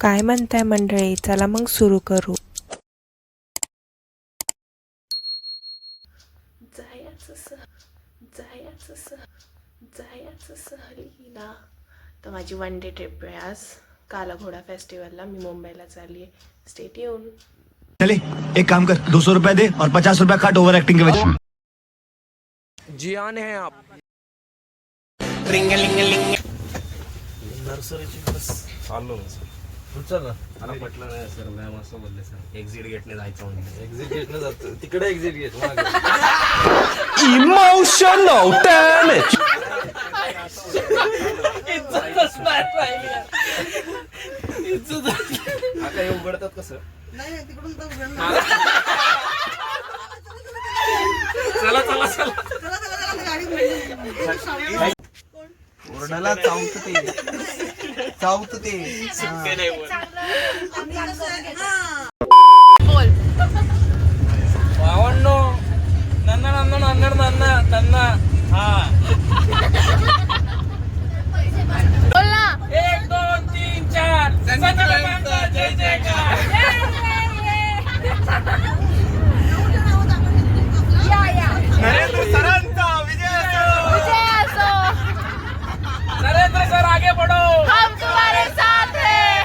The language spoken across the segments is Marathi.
काय म्हणताय मंडळी, चला मग सुरू करू. जायचं सहलीला. तर माझी वन डे ट्रिप आहे आज काला घोडा फेस्टिवलला. मी मुंबईला चालली आहे. Stay tune. चले एक काम कर, 200 रुपया दे और 50 रुपया काट ओवर एक्टिंग के वजह. जियान है आप. नर्सरीची बस चाललो चल ना. मला पटलं नाही सर, मॅम असं बोलले सर एक्झिट गेटने जायचं म्हणजे. एक्झिट गेटने जातो तिकडे, एक्झिट गेट इमोशनल डॅमेज. आता हे उघडतात कसं? नाही तिकडून तर चला चला चला गाडी ओरडाला चावत ते भावांनो, नन्ना नन्ना नन्ना नन्ना नन्ना. हा 1 2 3 4 जय जयकार. नरेंद्र सरांचा विजय असो. नरेंद्र सर आगे बढ़ो, हम तुम्हारे साथ हैं.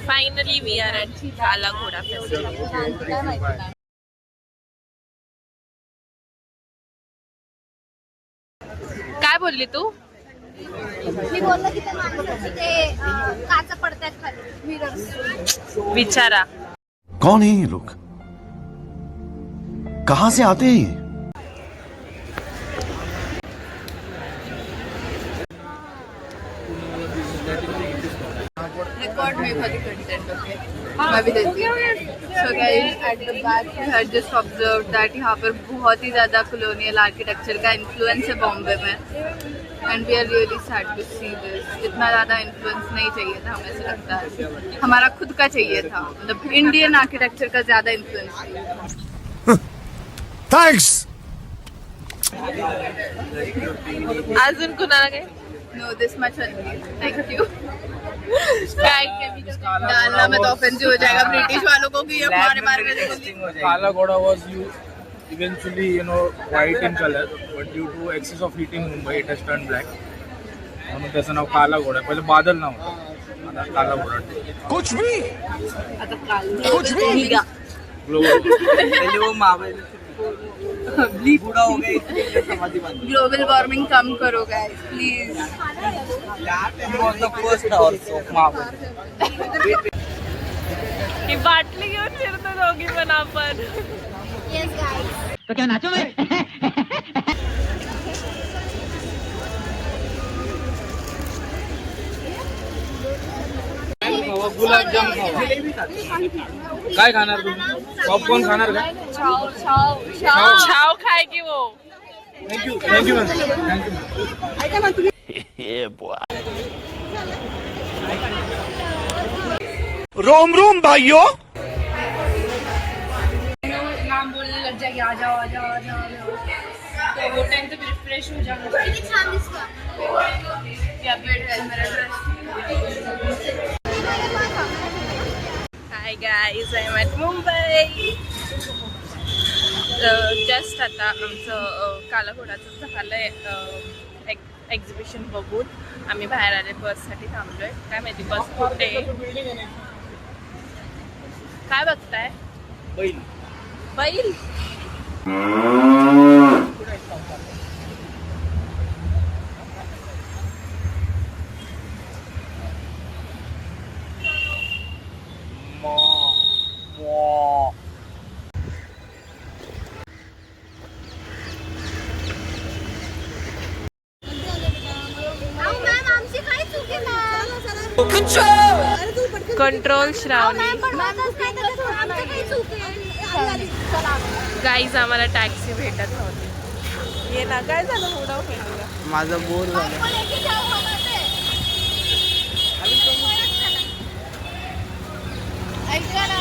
फायनली वी आर ॲट काला घोडा फेस्टिवल. काय बोलली तू? मी बोललो की ते काचा पडतात खाली मिरर्स. विचारा. कौन है ये लोग, कहाँ से आते हैं ये? Record me for the content, okay? मैं भी देती हूँ. So guys, at the back we had just observed that यहाँ पर बहुत ही ज़्यादा colonial architecture का influence है बॉम्बे में. And we are really sad to see this. इतना ज़्यादा influence नहीं चाहिए था, हमें ऐसा लगता है. हमारा खुद का चाहिए था. मतलब Indian architecture का ज़्यादा influence चाहिए था. Thanks. अजून कुणाला काय? No, this much only. Thank you. डालना में तो ऑफेंसिव हो जाएगा ब्रिटिश वालों को कि ये हमारे बारे में देखो. Kala Ghoda was eventually white in color, but due to excess of heat in Mumbai it has turned black. म्हणून त्याचं नाव काला घोडा. पहिले बादल नाव होतं, आता काला घोडा. कुछ भी आता काल ग्लोबल वार्मिंग कम करो गाइस प्लीज. ही बाटली घेऊन फिरतो दोघी पण आपण. Yes guys. गुलाबजाम खावा. काय खाणार तुम्ही? पॉपकॉर्न खाणार का? छाव खाय की वो. Thank you thank you thank you. रोम रोम भाइयों. नाम बोलने लग जाएगी आ जाओ आ जाओ आ जाओ. तो वो टाइम तो रिफ्रेश हो जाना. किती छान दिसतं. क्या बेड है मेरा dress. Hi guys, I am at Mumbai. Just आता आमचं काला घोडाचं झालंय एक्झिबिशन बघून आम्ही बाहेर आले. बससाठी थांबलोय. काय माहिती बस कुठे. काय बघताय? बैल. बैल. अहो मॅम आमची काय चूक आहे मॅम. कंट्रोल श्रावणी. आमची काय चूक आहे. गाईज आम्हाला टॅक्सी भेटत नव्हती. ये ना, काय झालं? मुडाव फेकला. माझं बोर झालं. ऐका ना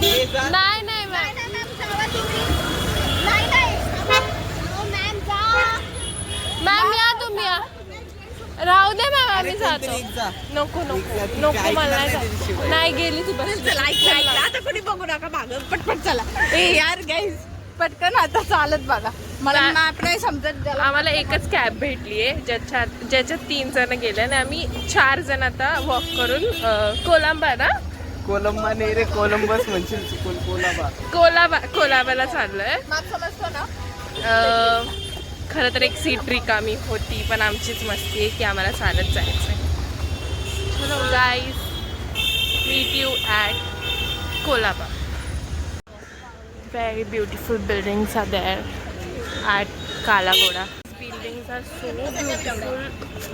नाही नाही मॅम मॅम जा मॅम या तुम्ही या राहू दे मॅम आम्ही जातो नको नको नको मला नाही जायचं. नाही गेली तू बस आता कोणी बघू नका मागं पटपट चला ए यार गाईज पटकन आता चालत बघा मला मॅप नाही समजत त्याला. आम्हाला एकच कॅब भेटली आहे ज्याच्यात 3 जण गेले आणि आम्ही 4 जण आता वॉक करून कोलंबा ना कोलंबा नाही रे कोलंबस म्हणशील चुकून कोलाबाला चाललोय. मॅप समजतो ना. खरं तर एक सीट रिकामी होती पण आमचीच मस्ती आहे की आम्हाला चालत जायचं. चलो guys meet you at Colaba. Very beautiful buildings are there at Kalagoda. Buildings are so beautiful.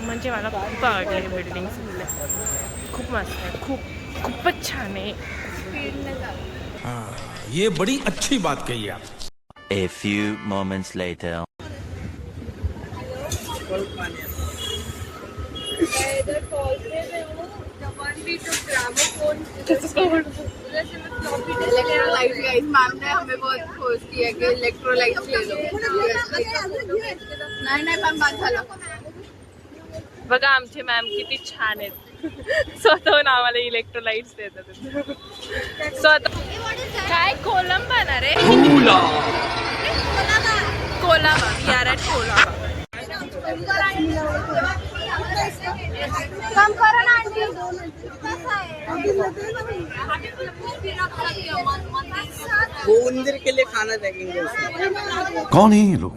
म्हणजे मला खूप आवडले बिल्डिंग्स. खूप मस्त आहे. खूपच छान आहे. ये बड़ी अच्छी बात कही आप. A few moments later. Electrolyte guys ma'am ने हमें बहुत फोर्स किया कि इलेक्ट्रोलाइट ले लो. नाही नाही मॅम बाद झालं. बघा आमचे मॅम किती छान आहेत. स्वतःहून आम्हाला इलेक्ट्रोलाइट्स देतात. स्वतः काय कोलंबा ना रे Colaba. We are at Colaba. काम करा ना आंटी वो मंदिर के लिए खाना देंगे. कौन है ये लोग?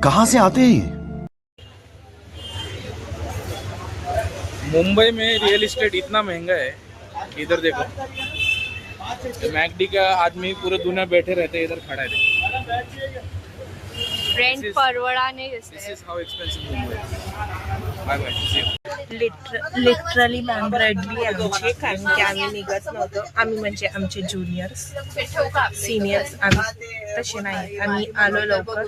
कहाँ से आते हैं ये? मुंबई में रियल एस्टेट इतना महंगा है. इधर देखो मैकडी का आदमी पूरे दुनिया बैठे रहते हैं, इधर खड़ा है देखो. रेंट परवडा नाही. This is how expensive Mumbai is. Bye bye. See you. Literally ma'am रडली आमची कारण की आम्ही निघत नव्हतो. आम्ही म्हणजे आमचे ज्युनियर्स सिनियर्स आम्ही तसे नाही. आम्ही आलो लवकर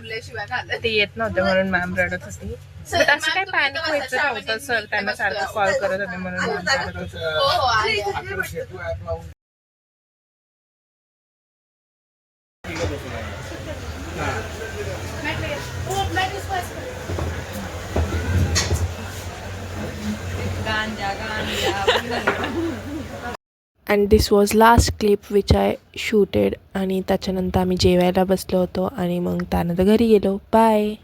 ते येत नव्हते म्हणून मॅम रडत होती. बट असं काही पॅनिक व्हायचं नव्हतं. सर त्यांना सारखं कॉल करत होते म्हणून मॅम रडत होते. And this was last clip which I shooted. आणि त्याच्यानंतर आम्ही जेवायला बसलो होतो आणि मग त्यानंतर घरी गेलो. बाय.